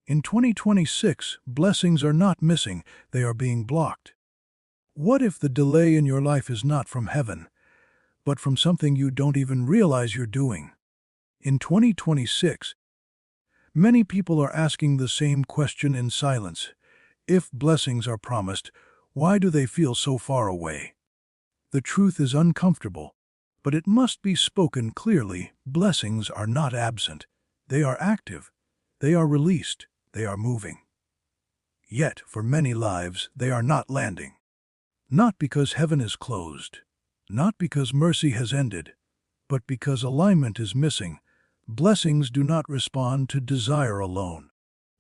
In 2026, blessings are not missing, they are being blocked. What if the delay in your life is not from heaven, but from something you don't even realize you're doing? In 2026, many people are asking the same question in silence. If blessings are promised, why do they feel so far away? The truth is uncomfortable, but it must be spoken clearly. Blessings are not absent. They are active. They are released. They are moving. Yet, for many lives, they are not landing. Not because heaven is closed, not because mercy has ended, but because alignment is missing. Blessings do not respond to desire alone.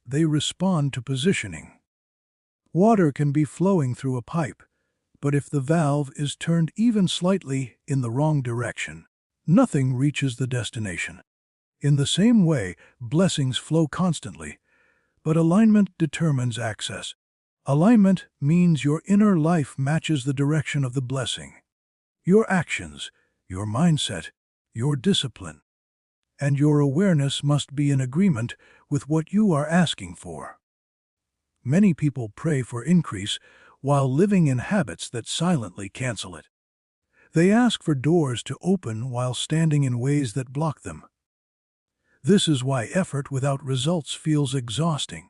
They respond to positioning. Water can be flowing through a pipe, but if the valve is turned even slightly in the wrong direction, nothing reaches the destination. In the same way, blessings flow constantly, but alignment determines access. Alignment means your inner life matches the direction of the blessing. Your actions, your mindset, your discipline, and your awareness must be in agreement with what you are asking for. Many people pray for increase while living in habits that silently cancel it. They ask for doors to open while standing in ways that block them. This is why effort without results feels exhausting.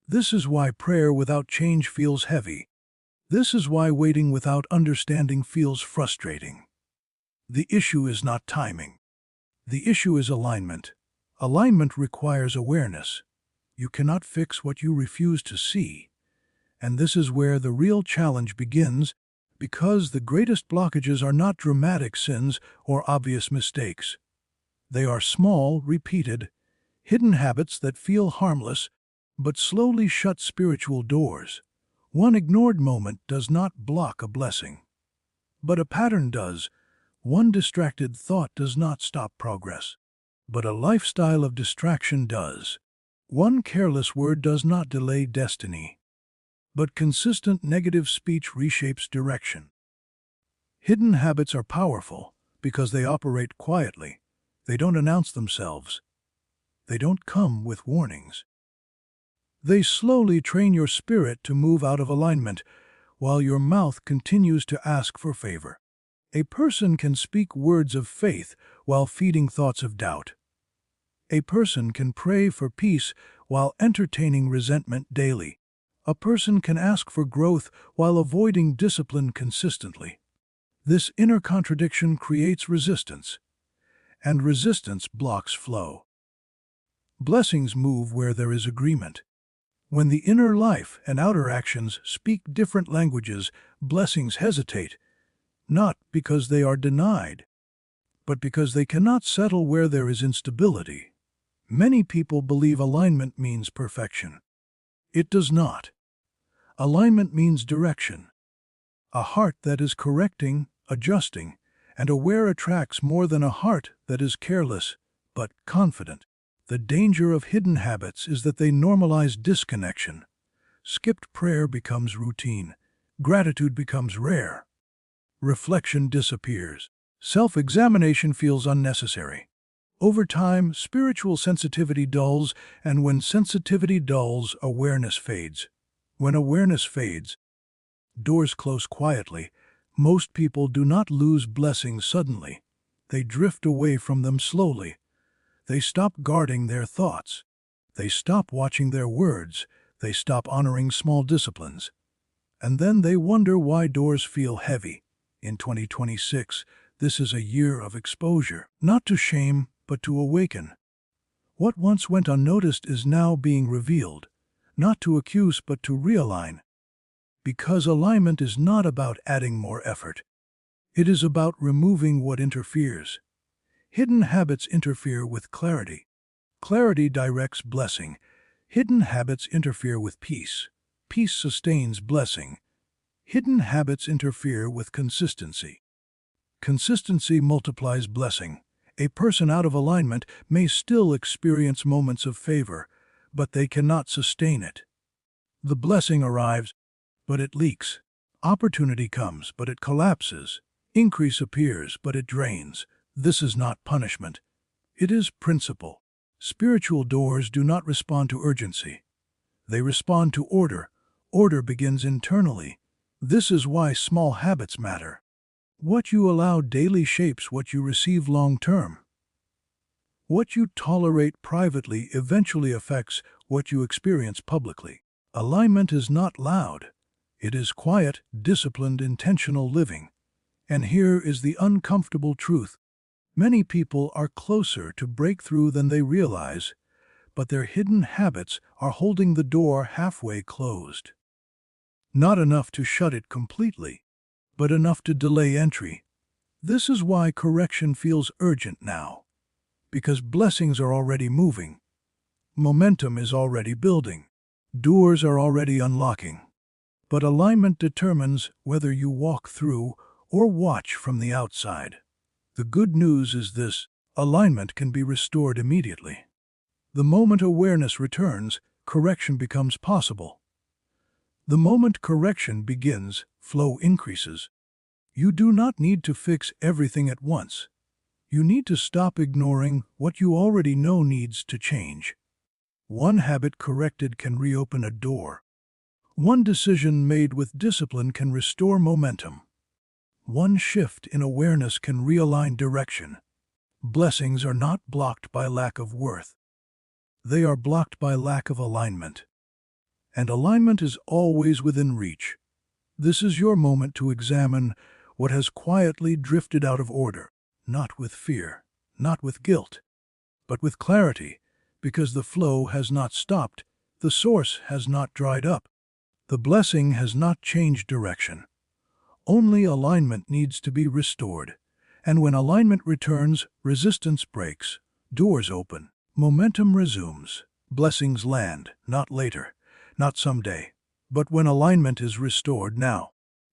This is why prayer without change feels heavy. This is why waiting without understanding feels frustrating. The issue is not timing. The issue is alignment. Alignment requires awareness. You cannot fix what you refuse to see. And this is where the real challenge begins, because the greatest blockages are not dramatic sins or obvious mistakes. They are small, repeated, hidden habits that feel harmless, but slowly shut spiritual doors. One ignored moment does not block a blessing, but a pattern does. One distracted thought does not stop progress, but a lifestyle of distraction does. One careless word does not delay destiny, but consistent negative speech reshapes direction. Hidden habits are powerful because they operate quietly. They don't announce themselves. They don't come with warnings. They slowly train your spirit to move out of alignment while your mouth continues to ask for favor. A person can speak words of faith while feeding thoughts of doubt. A person can pray for peace while entertaining resentment daily. A person can ask for growth while avoiding discipline consistently. This inner contradiction creates resistance, and resistance blocks flow. Blessings move where there is agreement. When the inner life and outer actions speak different languages, blessings hesitate, not because they are denied, but because they cannot settle where there is instability. Many people believe alignment means perfection. It does not. Alignment means direction. A heart that is correcting, adjusting, and aware attracts more than a heart that is careless, but confident. The danger of hidden habits is that they normalize disconnection. Skipped prayer becomes routine. Gratitude becomes rare. Reflection disappears. Self-examination feels unnecessary. Over time, spiritual sensitivity dulls, and when sensitivity dulls, awareness fades. When awareness fades, doors close quietly. Most people do not lose blessings suddenly. They drift away from them slowly. They stop guarding their thoughts. They stop watching their words. They stop honoring small disciplines. And then they wonder why doors feel heavy. In 2026, this is a year of exposure, not to shame, but to awaken. What once went unnoticed is now being revealed, not to accuse, but to realign. Because alignment is not about adding more effort. It is about removing what interferes. Hidden habits interfere with clarity. Clarity directs blessing. Hidden habits interfere with peace. Peace sustains blessing. Hidden habits interfere with consistency. Consistency multiplies blessing. A person out of alignment may still experience moments of favor, but they cannot sustain it. The blessing arrives, but it leaks. Opportunity comes, but it collapses. Increase appears, but it drains. This is not punishment. It is principle. Spiritual doors do not respond to urgency. They respond to order. Order begins internally. This is why small habits matter. What you allow daily shapes what you receive long-term. What you tolerate privately eventually affects what you experience publicly. Alignment is not loud. It is quiet, disciplined, intentional living. And here is the uncomfortable truth. Many people are closer to breakthrough than they realize, but their hidden habits are holding the door halfway closed. Not enough to shut it completely, but enough to delay entry. This is why correction feels urgent now, because blessings are already moving. Momentum is already building. Doors are already unlocking. But alignment determines whether you walk through or watch from the outside. The good news is this: alignment can be restored immediately. The moment awareness returns, correction becomes possible. The moment correction begins, flow increases. You do not need to fix everything at once. You need to stop ignoring what you already know needs to change. One habit corrected can reopen a door. One decision made with discipline can restore momentum. One shift in awareness can realign direction. Blessings are not blocked by lack of worth. They are blocked by lack of alignment. And alignment is always within reach. This is your moment to examine what has quietly drifted out of order, not with fear, not with guilt, but with clarity, because the flow has not stopped, the source has not dried up, the blessing has not changed direction. Only alignment needs to be restored, and when alignment returns, resistance breaks, doors open, momentum resumes, blessings land, not later, not someday, but when alignment is restored now.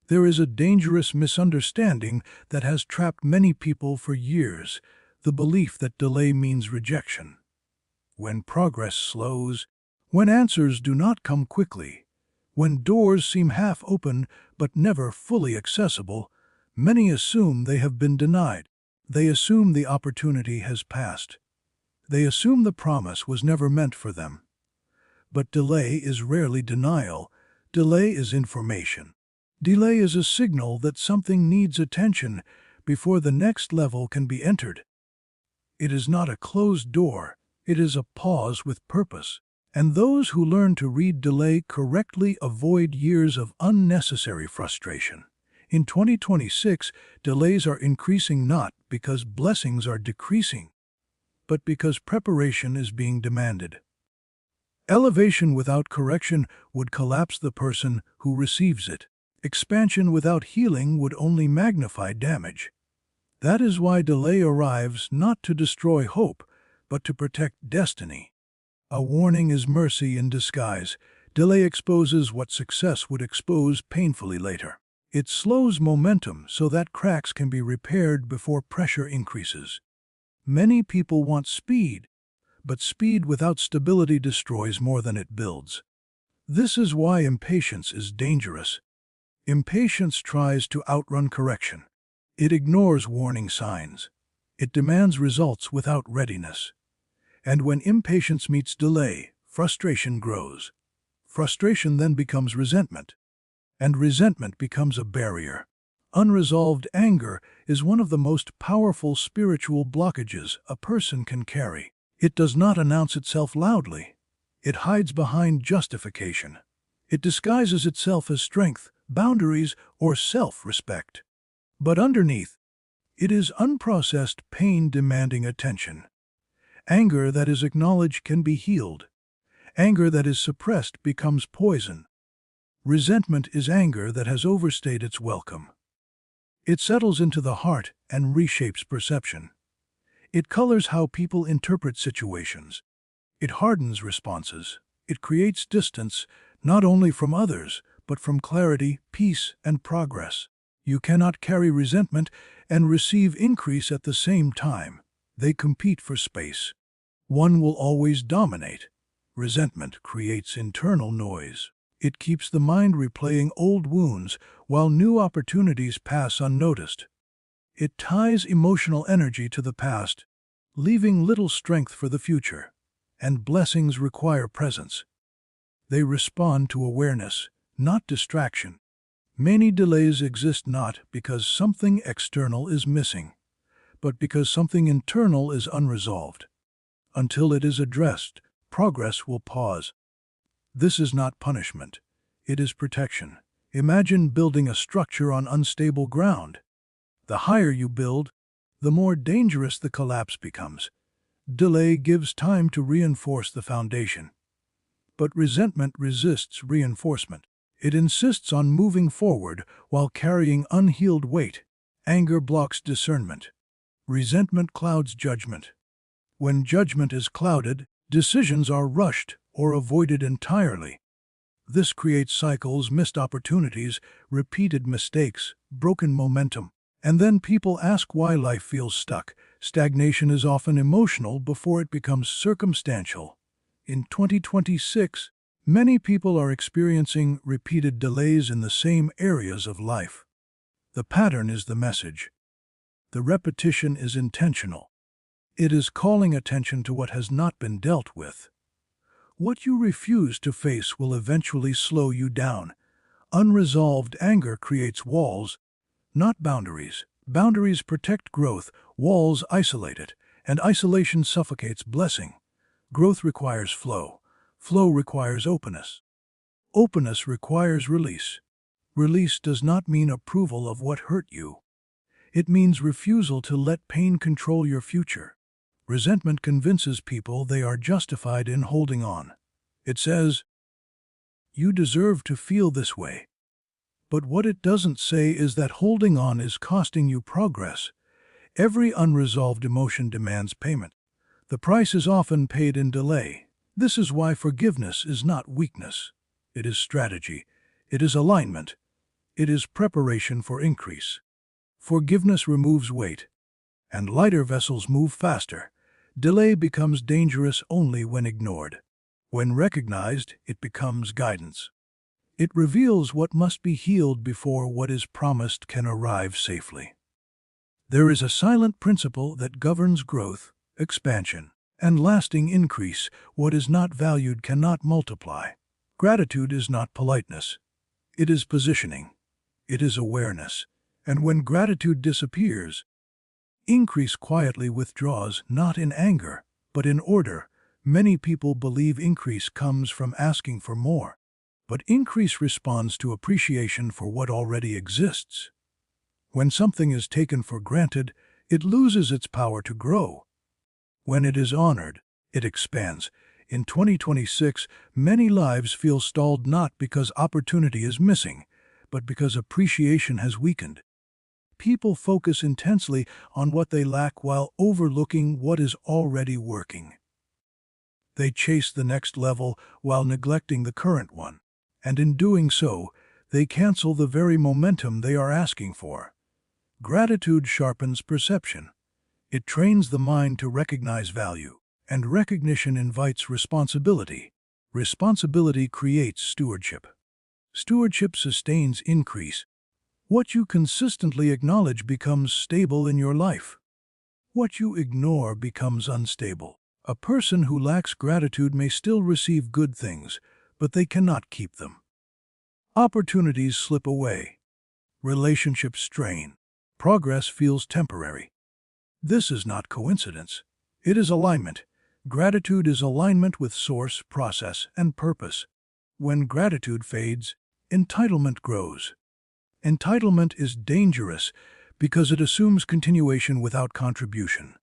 There is a dangerous misunderstanding that has trapped many people for years, the belief that delay means rejection. When progress slows, when answers do not come quickly, when doors seem half open but never fully accessible, many assume they have been denied. They assume the opportunity has passed. They assume the promise was never meant for them. But delay is rarely denial. Delay is information. Delay is a signal that something needs attention before the next level can be entered. It is not a closed door. It is a pause with purpose. And those who learn to read delay correctly avoid years of unnecessary frustration. In 2026, delays are increasing not because blessings are decreasing, but because preparation is being demanded. Elevation without correction would collapse the person who receives it. Expansion without healing would only magnify damage. That is why delay arrives not to destroy hope, but to protect destiny. A warning is mercy in disguise. Delay exposes what success would expose painfully later. It slows momentum so that cracks can be repaired before pressure increases. Many people want speed, but speed without stability destroys more than it builds. This is why impatience is dangerous. Impatience tries to outrun correction. It ignores warning signs. It demands results without readiness. And when impatience meets delay, frustration grows. Frustration then becomes resentment. And resentment becomes a barrier. Unresolved anger is one of the most powerful spiritual blockages a person can carry. It does not announce itself loudly. It hides behind justification. It disguises itself as strength, boundaries, or self-respect. But underneath, it is unprocessed pain demanding attention. Anger that is acknowledged can be healed. Anger that is suppressed becomes poison. Resentment is anger that has overstayed its welcome. It settles into the heart and reshapes perception. It colors how people interpret situations. It hardens responses. It creates distance, not only from others, but from clarity, peace, and progress. You cannot carry resentment and receive increase at the same time. They compete for space. One will always dominate. Resentment creates internal noise. It keeps the mind replaying old wounds while new opportunities pass unnoticed. It ties emotional energy to the past, leaving little strength for the future. and blessings require presence. They respond to awareness, not distraction. Many delays exist not because something external is missing, but because something internal is unresolved. Until it is addressed, progress will pause. This is not punishment. It is protection. Imagine building a structure on unstable ground. The higher you build, the more dangerous the collapse becomes. Delay gives time to reinforce the foundation. But resentment resists reinforcement. It insists on moving forward while carrying unhealed weight. Anger blocks discernment. Resentment clouds judgment. When judgment is clouded, decisions are rushed or avoided entirely. This creates cycles, missed opportunities, repeated mistakes, broken momentum. And then people ask why life feels stuck. Stagnation is often emotional before it becomes circumstantial. In 2026, many people are experiencing repeated delays in the same areas of life. The pattern is the message. The repetition is intentional. It is calling attention to what has not been dealt with. What you refuse to face will eventually slow you down. Unresolved anger creates walls, not boundaries. Boundaries protect growth, walls isolate it, and isolation suffocates blessing. Growth requires flow. Flow requires openness. Openness requires release. Release does not mean approval of what hurt you. It means refusal to let pain control your future. Resentment convinces people they are justified in holding on. It says, "You deserve to feel this way." But what it doesn't say is that holding on is costing you progress. Every unresolved emotion demands payment. The price is often paid in delay. This is why forgiveness is not weakness. It is strategy. It is alignment. It is preparation for increase. Forgiveness removes weight, and lighter vessels move faster. Delay becomes dangerous only when ignored. When recognized, it becomes guidance. It reveals what must be healed before what is promised can arrive safely. There is a silent principle that governs growth, expansion, and lasting increase. What is not valued cannot multiply. Gratitude is not politeness. It is positioning. It is awareness. And when gratitude disappears, increase quietly withdraws, not in anger, but in order. Many people believe increase comes from asking for more, but increase responds to appreciation for what already exists. When something is taken for granted, it loses its power to grow. When it is honored, it expands. In 2026, many lives feel stalled not because opportunity is missing, but because appreciation has weakened. People focus intensely on what they lack while overlooking what is already working. They chase the next level while neglecting the current one, and in doing so, they cancel the very momentum they are asking for. Gratitude sharpens perception. It trains the mind to recognize value, and recognition invites responsibility. Responsibility creates stewardship. Stewardship sustains increase. What you consistently acknowledge becomes stable in your life. What you ignore becomes unstable. A person who lacks gratitude may still receive good things, but they cannot keep them. Opportunities slip away. Relationships strain. Progress feels temporary. This is not coincidence. It is alignment. Gratitude is alignment with source, process, and purpose. When gratitude fades, entitlement grows. Entitlement is dangerous because it assumes continuation without contribution.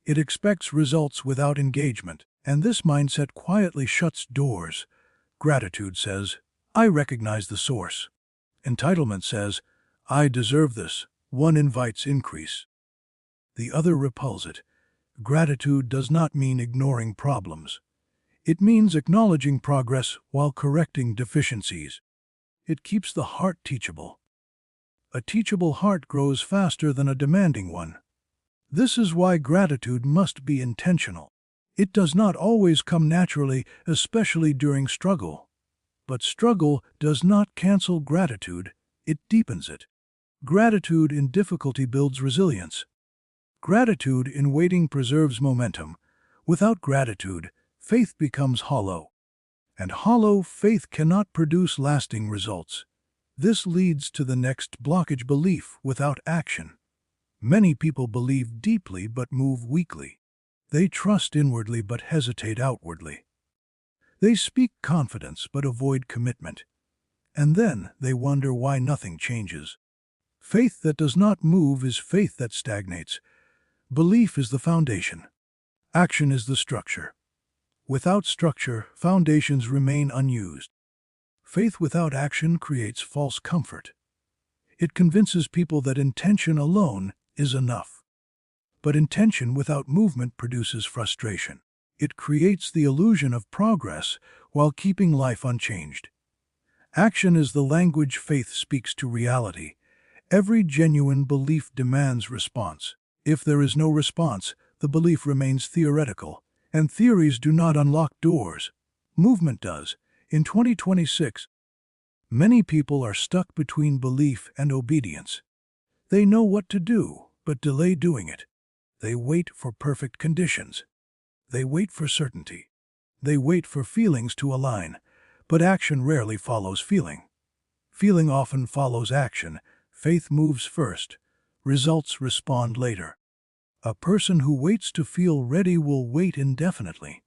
It expects results without engagement, and this mindset quietly shuts doors. Gratitude says, "I recognize the source." Entitlement says, "I deserve this." One invites increase. The other repels it. Gratitude does not mean ignoring problems. It means acknowledging progress while correcting deficiencies. It keeps the heart teachable. A teachable heart grows faster than a demanding one. This is why gratitude must be intentional. It does not always come naturally, especially during struggle. But struggle does not cancel gratitude, it deepens it. Gratitude in difficulty builds resilience. Gratitude in waiting preserves momentum. Without gratitude, faith becomes hollow. And hollow faith cannot produce lasting results. This leads to the next blockage: belief without action. Many people believe deeply but move weakly. They trust inwardly but hesitate outwardly. They speak confidence but avoid commitment. And then they wonder why nothing changes. Faith that does not move is faith that stagnates. Belief is the foundation. Action is the structure. Without structure, foundations remain unused. Faith without action creates false comfort. It convinces people that intention alone is enough. But intention without movement produces frustration. It creates the illusion of progress while keeping life unchanged. Action is the language faith speaks to reality. Every genuine belief demands response. If there is no response, the belief remains theoretical, and theories do not unlock doors. Movement does. In 2026, many people are stuck between belief and obedience. They know what to do, but delay doing it. They wait for perfect conditions. They wait for certainty. They wait for feelings to align, but action rarely follows feeling. Feeling often follows action. Faith moves first. Results respond later. A person who waits to feel ready will wait indefinitely.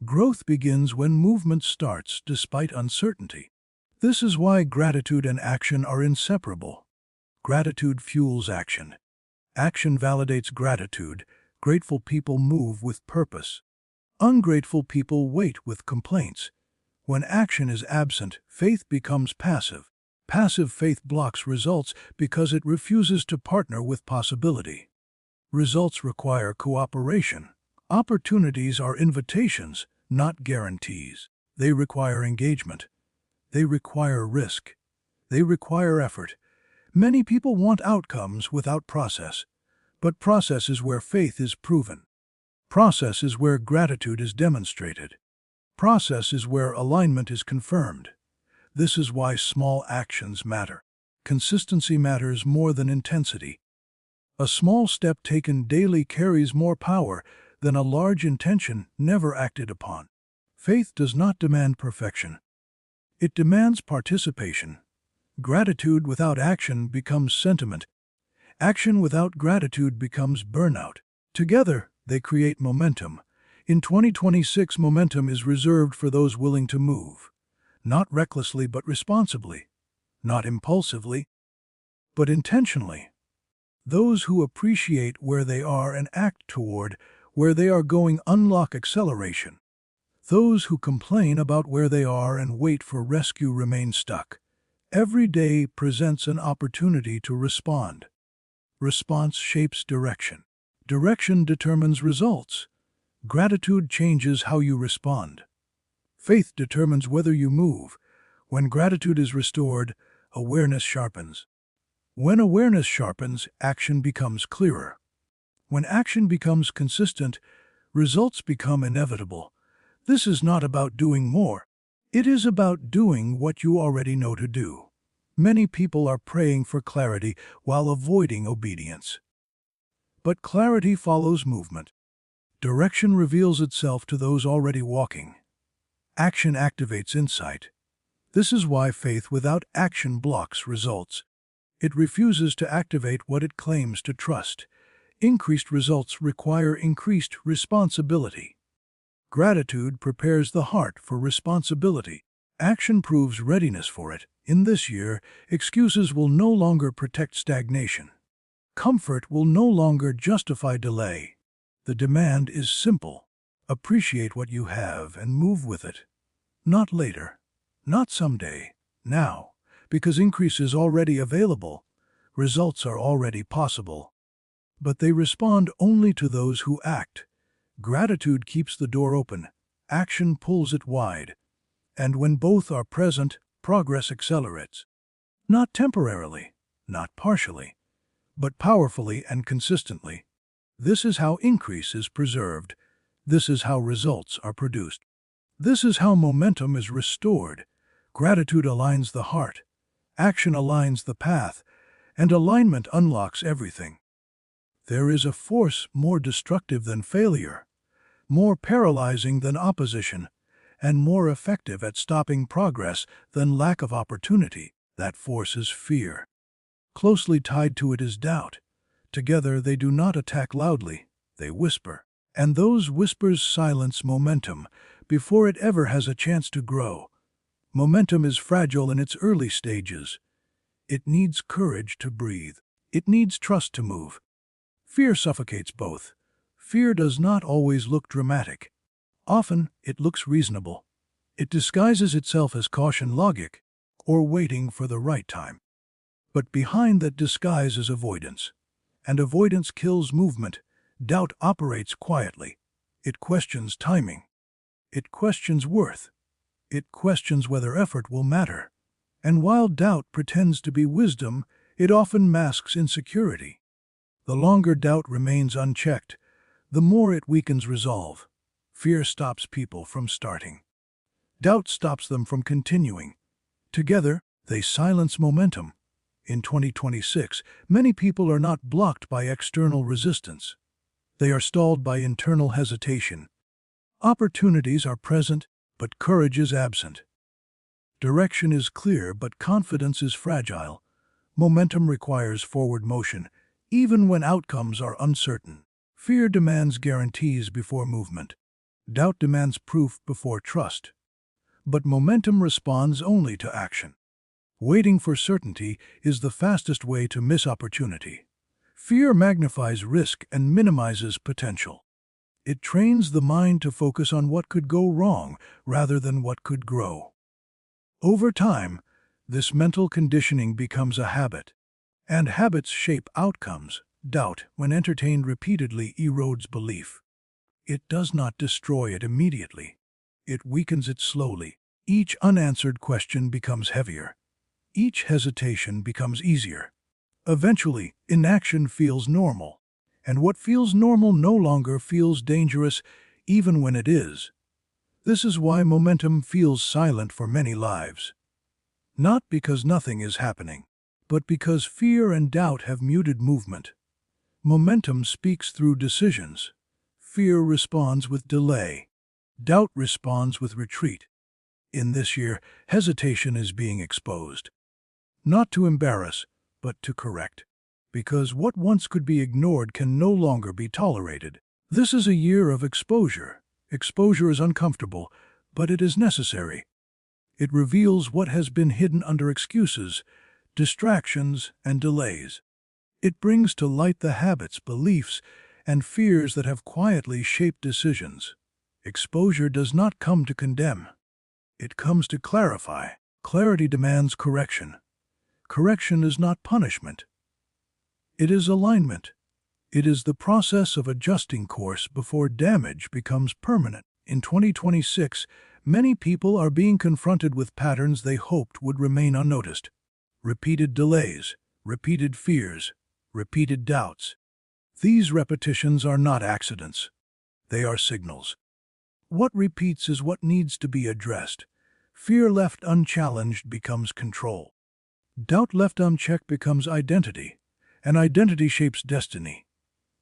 Growth begins when movement starts despite uncertainty. This is why gratitude and action are inseparable. Gratitude fuels action. Action validates gratitude. Grateful people move with purpose. Ungrateful people wait with complaints. When action is absent, faith becomes passive. Passive faith blocks results because it refuses to partner with possibility. Results require cooperation. Opportunities are invitations, not guarantees. They require engagement. They require risk. They require effort. Many people want outcomes without process. But process is where faith is proven. Process is where gratitude is demonstrated. Process is where alignment is confirmed. This is why small actions matter. Consistency matters more than intensity. A small step taken daily carries more power than a large intention never acted upon. Faith does not demand perfection. It demands participation. Gratitude without action becomes sentiment. Action without gratitude becomes burnout. Together, they create momentum. In 2026, momentum is reserved for those willing to move. Not recklessly but responsibly. Not impulsively, but intentionally. Those who appreciate where they are and act toward where they are going unlock acceleration. Those who complain about where they are and wait for rescue remain stuck. Every day presents an opportunity to respond. Response shapes direction. Direction determines results. Gratitude changes how you respond. Faith determines whether you move. When gratitude is restored, awareness sharpens. When awareness sharpens, action becomes clearer. When action becomes consistent, results become inevitable. This is not about doing more. It is about doing what you already know to do. Many people are praying for clarity while avoiding obedience. But clarity follows movement. Direction reveals itself to those already walking. Action activates insight. This is why faith without action blocks results. It refuses to activate what it claims to trust. Increased results require increased responsibility. Gratitude prepares the heart for responsibility. Action proves readiness for it. In this year, excuses will no longer protect stagnation. Comfort will no longer justify delay. The demand is simple. Appreciate what you have and move with it. Not later. Not someday. Now. Because increase is already available. Results are already possible. But they respond only to those who act. Gratitude keeps the door open. Action pulls it wide. And when both are present, progress accelerates. Not temporarily, not partially, but powerfully and consistently. This is how increase is preserved. This is how results are produced. This is how momentum is restored. Gratitude aligns the heart. Action aligns the path. And alignment unlocks everything. There is a force more destructive than failure, more paralyzing than opposition, and more effective at stopping progress than lack of opportunity. That force is fear. Closely tied to it is doubt. Together they do not attack loudly, they whisper. And those whispers silence momentum before it ever has a chance to grow. Momentum is fragile in its early stages. It needs courage to breathe. It needs trust to move. Fear suffocates both. Fear does not always look dramatic. Often it looks reasonable. It disguises itself as caution, logic, or waiting for the right time. But behind that disguise is avoidance. And avoidance kills movement. Doubt operates quietly. It questions timing. It questions worth. It questions whether effort will matter. And while doubt pretends to be wisdom, it often masks insecurity. The longer doubt remains unchecked, the more it weakens resolve. Fear stops people from starting. Doubt stops them from continuing. Together, they silence momentum. In 2026, many people are not blocked by external resistance. They are stalled by internal hesitation. Opportunities are present, but courage is absent. Direction is clear, but confidence is fragile. Momentum requires forward motion, even when outcomes are uncertain. Fear demands guarantees before movement. Doubt demands proof before trust. But momentum responds only to action. Waiting for certainty is the fastest way to miss opportunity. Fear magnifies risk and minimizes potential. It trains the mind to focus on what could go wrong rather than what could grow. Over time, this mental conditioning becomes a habit. And habits shape outcomes. Doubt, when entertained repeatedly, erodes belief. It does not destroy it immediately. It weakens it slowly. Each unanswered question becomes heavier. Each hesitation becomes easier. Eventually, inaction feels normal. And what feels normal no longer feels dangerous, even when it is. This is why momentum feels silent for many lives. Not because nothing is happening, but because fear and doubt have muted movement. Momentum speaks through decisions. Fear responds with delay. Doubt responds with retreat. In this year, hesitation is being exposed. Not to embarrass, but to correct. Because what once could be ignored can no longer be tolerated. This is a year of exposure. Exposure is uncomfortable, but it is necessary. It reveals what has been hidden under excuses, distractions, and delays. It brings to light the habits, beliefs, and fears that have quietly shaped decisions. Exposure does not come to condemn. It comes to clarify. Clarity demands correction. Correction is not punishment. It is alignment. It is the process of adjusting course before damage becomes permanent. In 2026, many people are being confronted with patterns they hoped would remain unnoticed. Repeated delays, repeated fears, repeated doubts. These repetitions are not accidents. They are signals. What repeats is what needs to be addressed. Fear left unchallenged becomes control. Doubt left unchecked becomes identity, and identity shapes destiny.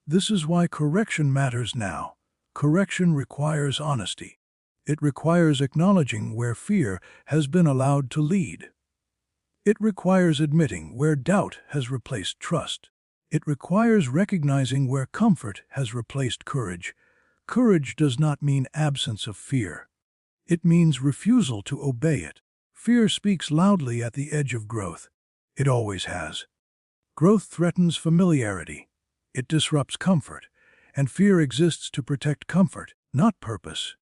This is why correction matters now. Correction requires honesty. It requires acknowledging where fear has been allowed to lead. It requires admitting where doubt has replaced trust. It requires recognizing where comfort has replaced courage. Courage does not mean absence of fear. It means refusal to obey it. Fear speaks loudly at the edge of growth. It always has. Growth threatens familiarity. It disrupts comfort, and fear exists to protect comfort, not purpose.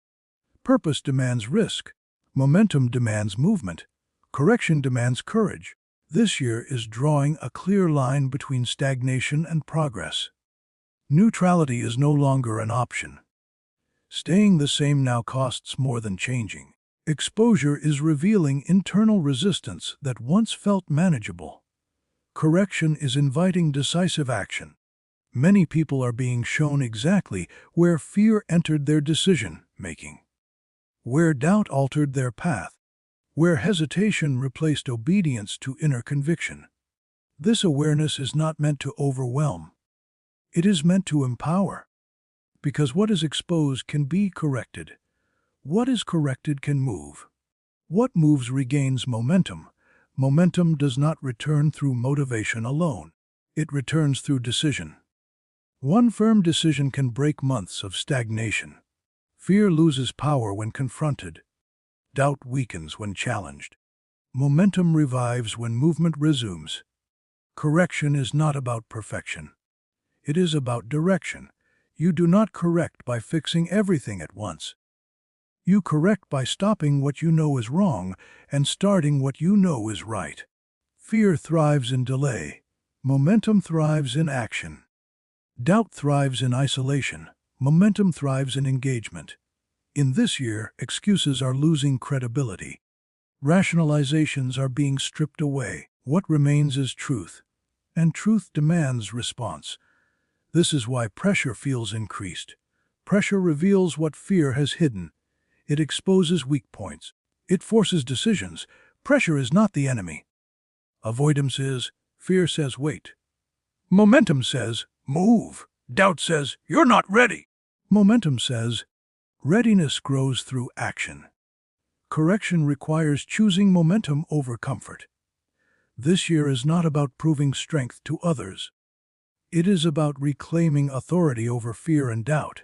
Purpose demands risk. Momentum demands movement. Correction demands courage. This year is drawing a clear line between stagnation and progress. Neutrality is no longer an option. Staying the same now costs more than changing. Exposure is revealing internal resistance that once felt manageable. Correction is inviting decisive action. Many people are being shown exactly where fear entered their decision-making, where doubt altered their path, where hesitation replaced obedience to inner conviction. This awareness is not meant to overwhelm. It is meant to empower. Because what is exposed can be corrected. What is corrected can move. What moves regains momentum. Momentum does not return through motivation alone. It returns through decision. One firm decision can break months of stagnation. Fear loses power when confronted. Doubt weakens when challenged. Momentum revives when movement resumes. Correction is not about perfection. It is about direction. You do not correct by fixing everything at once. You correct by stopping what you know is wrong and starting what you know is right. Fear thrives in delay. Momentum thrives in action. Doubt thrives in isolation. Momentum thrives in engagement. In this year, excuses are losing credibility. Rationalizations are being stripped away. What remains is truth, and truth demands response. This is why pressure feels increased. Pressure reveals what fear has hidden. It exposes weak points. It forces decisions. Pressure is not the enemy. Avoidance is. Fear says wait. Momentum says move. Doubt says you're not ready. Momentum says readiness grows through action. Correction requires choosing momentum over comfort. This year is not about proving strength to others. It is about reclaiming authority over fear and doubt.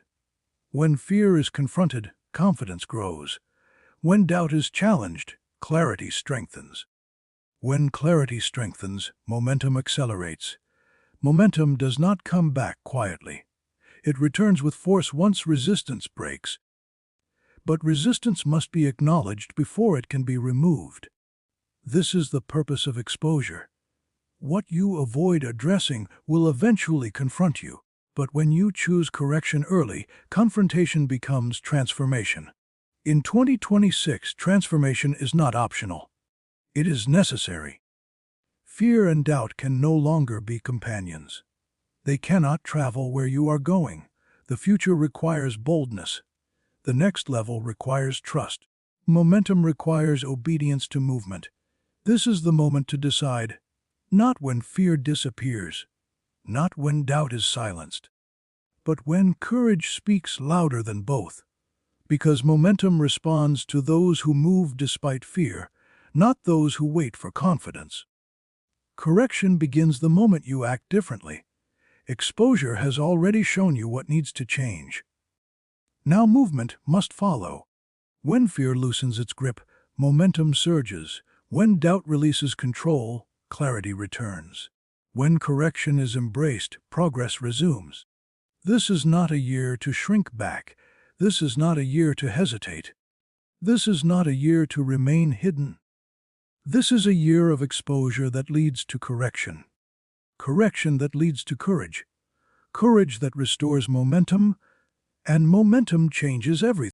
When fear is confronted, confidence grows. When doubt is challenged, clarity strengthens. When clarity strengthens, momentum accelerates. Momentum does not come back quietly. It returns with force once resistance breaks. But resistance must be acknowledged before it can be removed. This is the purpose of exposure. What you avoid addressing will eventually confront you. But when you choose correction early, confrontation becomes transformation. In 2026, transformation is not optional. It is necessary. Fear and doubt can no longer be companions. They cannot travel where you are going. The future requires boldness. The next level requires trust. Momentum requires obedience to movement. This is the moment to decide, not when fear disappears, not when doubt is silenced, but when courage speaks louder than both. Because momentum responds to those who move despite fear, not those who wait for confidence. Correction begins the moment you act differently. Exposure has already shown you what needs to change. Now movement must follow. When fear loosens its grip, momentum surges. When doubt releases control, clarity returns. When correction is embraced, progress resumes. This is not a year to shrink back. This is not a year to hesitate. This is not a year to remain hidden. This is a year of exposure that leads to correction. Correction that leads to courage. Courage that restores momentum, and momentum changes everything.